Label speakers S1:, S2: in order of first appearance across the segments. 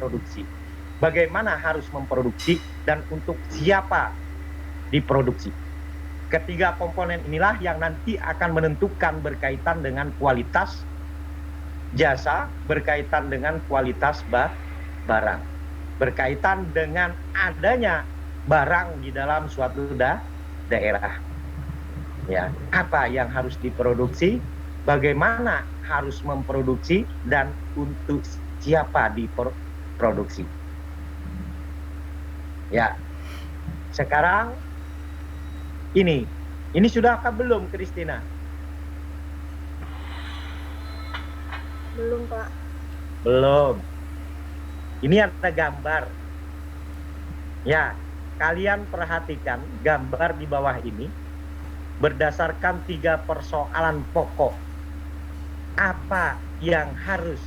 S1: produksi. Bagaimana harus memproduksi dan untuk siapa diproduksi. Ketiga komponen inilah yang nanti akan menentukan berkaitan dengan kualitas jasa, berkaitan dengan kualitas barang, berkaitan dengan adanya barang di dalam suatu daerah. Ya, apa yang harus diproduksi, bagaimana harus memproduksi, dan untuk siapa diproduksi. Ya, sekarang ini sudahkah belum, Christina?
S2: Belum, Pak.
S1: Belum. Ini ada gambar. Ya, kalian perhatikan gambar di bawah ini berdasarkan 3 persoalan pokok. Apa yang harus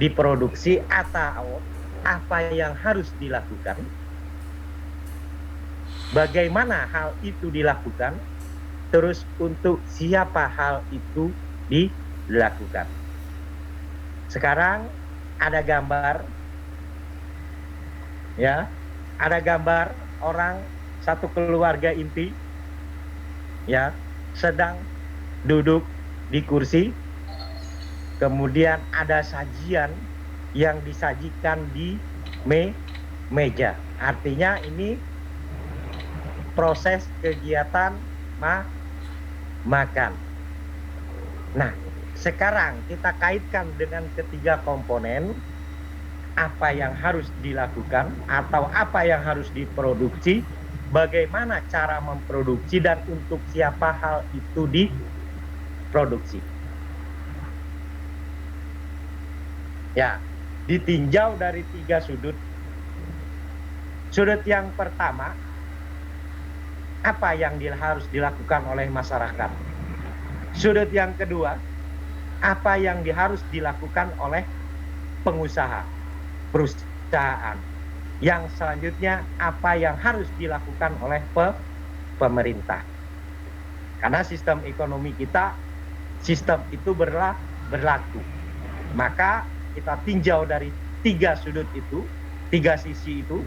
S1: diproduksi atau apa yang harus dilakukan? Bagaimana hal itu dilakukan? Terus untuk siapa hal itu dilakukan? Sekarang ada gambar, ya, ada gambar orang satu keluarga inti, ya, sedang duduk di kursi, kemudian ada sajian yang disajikan di meja. Artinya ini proses kegiatan makan. Nah, sekarang kita kaitkan dengan ketiga komponen, apa yang harus dilakukan atau apa yang harus diproduksi, bagaimana cara memproduksi, dan untuk siapa hal itu diproduksi. Ya, ditinjau dari 3 sudut. Sudut yang pertama, apa yang harus dilakukan oleh masyarakat. Sudut yang kedua, apa yang harus dilakukan oleh pengusaha, perusahaan. Yang selanjutnya, apa yang harus dilakukan oleh pemerintah. Karena sistem ekonomi kita, sistem itu berlaku. Maka kita tinjau dari 3 sudut itu, 3 sisi itu,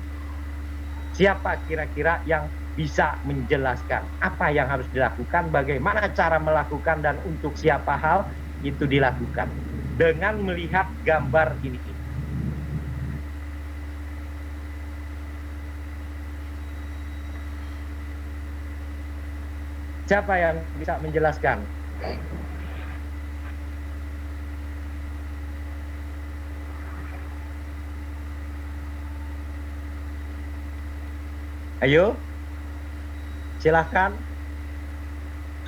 S1: siapa kira-kira yang bisa menjelaskan apa yang harus dilakukan, bagaimana cara melakukan, dan untuk siapa hal itu dilakukan dengan melihat gambar ini. Siapa yang bisa menjelaskan? Ayo, silahkan.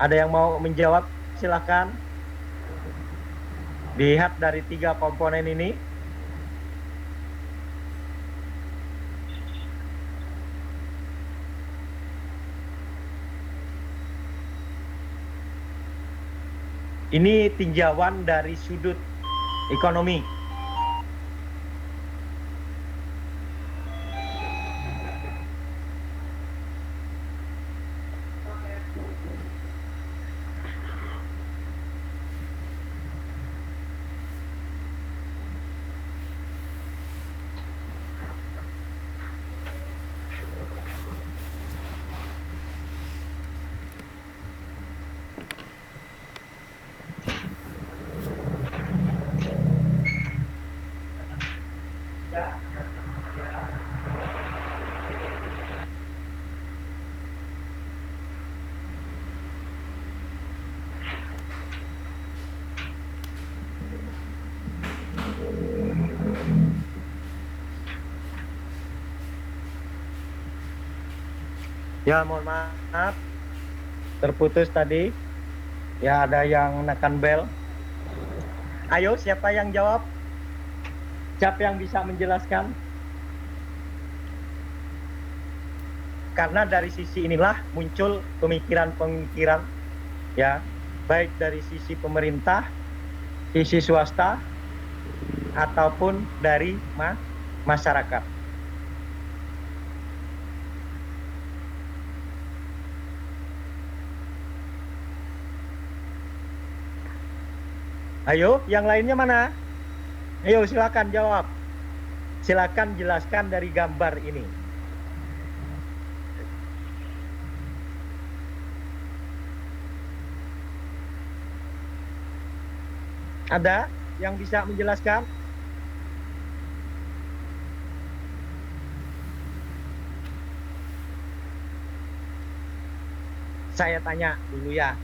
S1: Ada yang mau menjawab? Silahkan. Lihat dari 3 komponen ini. Ini tinjauan dari sudut ekonomi. Ya, mohon maaf, terputus tadi. Ya, ada yang menekan bel. Ayo, siapa yang jawab? Siapa yang bisa menjelaskan? Karena dari sisi inilah muncul pemikiran-pemikiran, ya, baik dari sisi pemerintah, sisi swasta, ataupun dari masyarakat. Ayo, yang lainnya mana? Ayo, silakan jawab. Silakan jelaskan dari gambar ini. Ada yang bisa menjelaskan? Saya tanya dulu ya.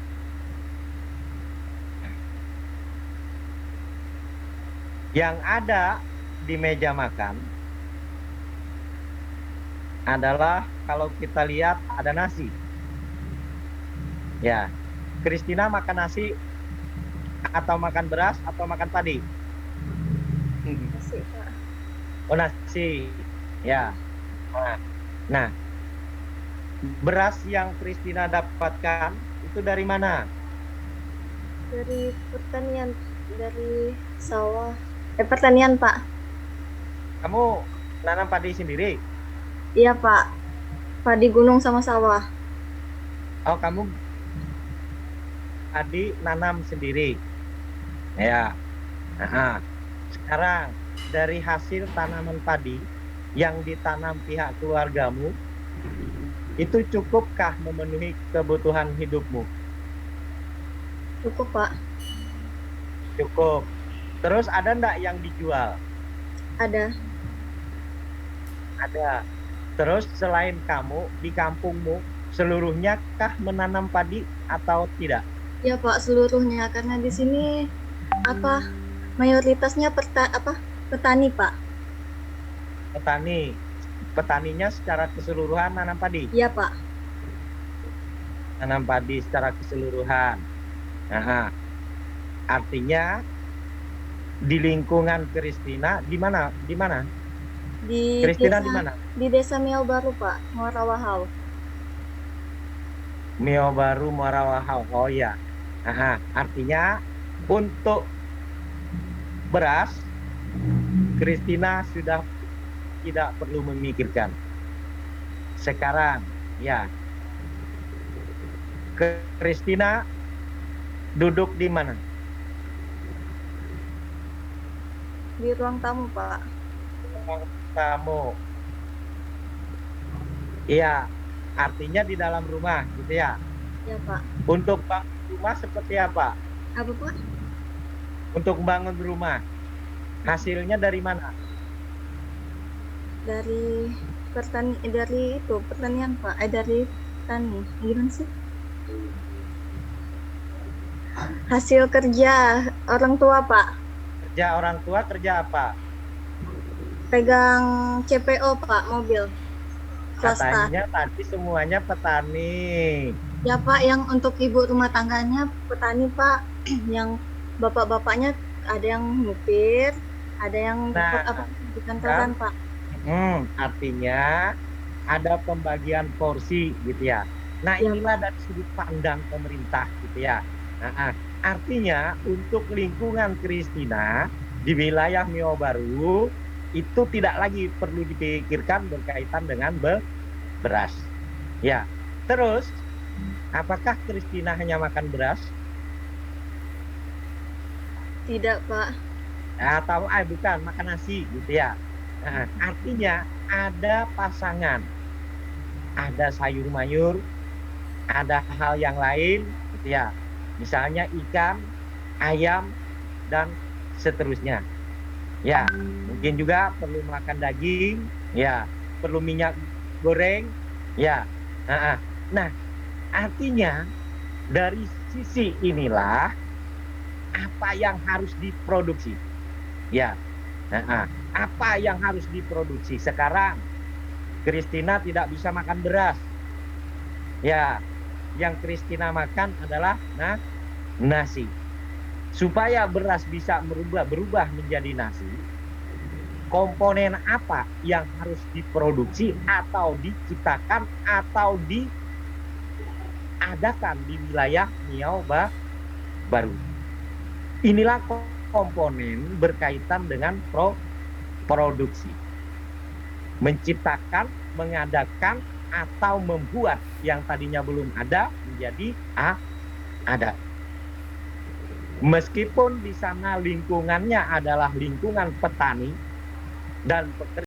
S1: Yang ada di meja makan adalah kalau kita lihat ada nasi. Ya, Christina makan nasi atau makan beras atau makan padi?
S2: Nasi, Pak.
S1: Oh, nasi. Ya. Nah, beras yang Christina dapatkan itu dari mana?
S2: Dari pertanian, dari sawah. Pertanian, Pak.
S1: Kamu nanam padi sendiri?
S2: Iya, Pak. Padi gunung sama sawah.
S1: Oh, kamu padi nanam sendiri? Ya. Nah, sekarang dari hasil tanaman padi yang ditanam pihak keluargamu, itu cukupkah memenuhi kebutuhan hidupmu?
S2: Cukup, Pak.
S1: Cukup. Terus ada enggak yang dijual?
S2: Ada.
S1: Ada. Terus selain kamu di kampungmu seluruhnya kah menanam padi atau tidak?
S2: Ya, Pak, seluruhnya karena di sini mayoritasnya petani, Pak.
S1: Petani. Petaninya secara keseluruhan nanam padi.
S2: Iya, Pak.
S1: Nanam padi secara keseluruhan. Nah, artinya di lingkungan Christina di mana? Di mana?
S2: Di
S1: Christina
S2: desa,
S1: di mana?
S2: di desa Miau Baru, Pak, Muara Wahau.
S1: Mio Baru Muara Wahau. Oh ya. Nah, artinya untuk beras Christina sudah tidak perlu memikirkan. Sekarang ya, Christina duduk di mana?
S2: Di ruang tamu, Pak.
S1: Ruang tamu. Iya, artinya di dalam rumah gitu ya.
S2: Ya, Pak.
S1: Untuk bangun rumah seperti apa?
S2: Apa, Pak?
S1: Untuk bangun rumah hasilnya dari mana?
S2: Dari pertanian, Pak. Dari tani. Gimana sih? Hasil kerja orang tua, Pak.
S1: Kerja orang tua kerja apa?
S2: Pegang CPO, Pak, mobil. Swasta.
S1: Katanya tadi semuanya petani.
S2: Ya, Pak, yang untuk ibu rumah tangganya petani, Pak. Yang bapak-bapaknya ada yang nyupir, ada yang di kantoran, Pak.
S1: Artinya ada pembagian porsi gitu ya. Nah,
S2: Ya,
S1: inilah dari sudut pandang pemerintah gitu ya. Nah, artinya untuk lingkungan Christina di wilayah Mio Baru itu tidak lagi perlu dipikirkan berkaitan dengan beras. Ya. Terus apakah Christina hanya makan beras?
S2: Tidak, Pak.
S1: Atau bukan, makan nasi gitu ya. Nah, artinya ada pasangan, ada sayur mayur, ada hal yang lain gitu ya. Misalnya ikan, ayam, dan seterusnya. Ya, mungkin juga perlu makan daging, ya, perlu minyak goreng, ya. Nah, artinya dari sisi inilah apa yang harus diproduksi. Ya. Apa yang harus diproduksi sekarang? Christina tidak bisa makan beras. Ya, yang Christina makan adalah nasi. Supaya beras bisa berubah menjadi nasi, komponen apa yang harus diproduksi atau diciptakan atau diadakan di wilayah Miau Baru? Inilah komponen berkaitan dengan produksi. Menciptakan, mengadakan, atau membuat yang tadinya belum ada menjadi ada. Meskipun di sana lingkungannya adalah lingkungan petani, dan pekerja